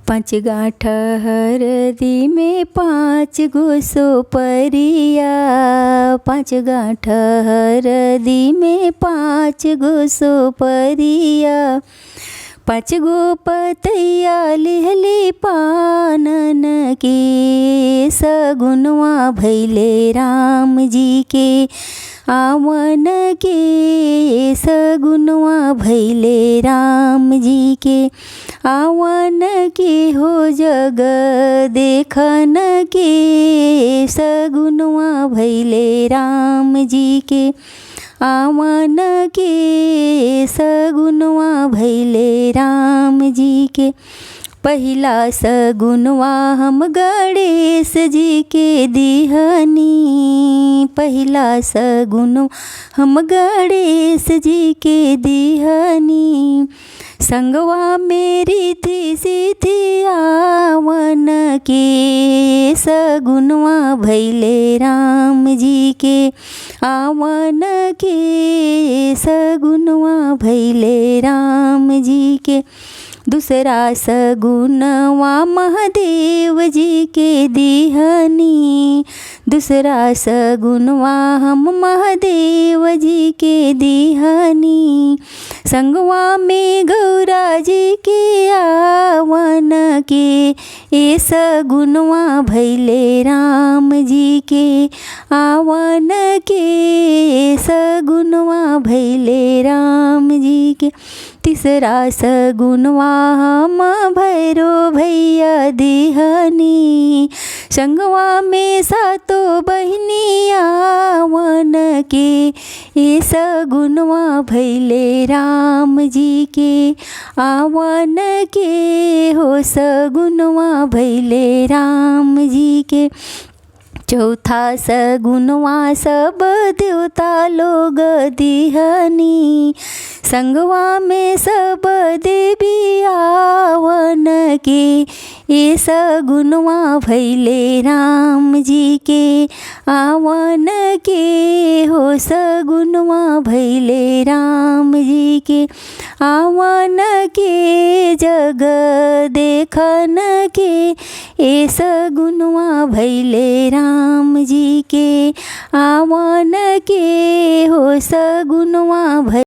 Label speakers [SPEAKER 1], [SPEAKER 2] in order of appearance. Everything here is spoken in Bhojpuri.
[SPEAKER 1] पाँच गाँठ हरदी में पाँच गो सोपरिया, पाँच गाँठ हरदी में पाँच गो सोपरिया, पाँच गो पतैया लिहली पानन के, सगुनवा भैले राम जी के आवन के, सगुनवा भैले राम जी के आवन के, हो जग देखन के, सगुनवा भैले राम जी के आवन के, सगुनवा भैले राम जी के। पहिला सगुनवा हम गणेश जी के दिहनी, पहिला सगुनवा हम गणेश जी के दिहनी, संगवा मेरी थी सीथी आवन के, सगुनवा भैले राम जी के आवन के, सगुनवा भैले राम जी के। दूसरा सगुनवा महादेव जी के दिहनी, दूसरा सगुनवा हम महादेव जी के दिहनी, संगवा में गौरा जी के आवन के, ए सगुनवा भैले राम जी के आवन के, सगुनवा भैले राम जी के। तीसरा सगुनवा हम भैरो भैया दिहनी, संगवा में सातो बहनी आवन के, ए सगुनवा भैले राम जी के आवन के, हो सगुनवा भैले राम जी के। चौथा सगुनवा सब देवता लोग दिहनी, संगवा में सब देवी आवन के, ए सगुनवा भैले राम जी के आवन के, हो सगुनवा भैले राम जी के आवन के, जग देखन के, ए सगुनवा भैले राम जी के आवन के, हो सगुनवा भैले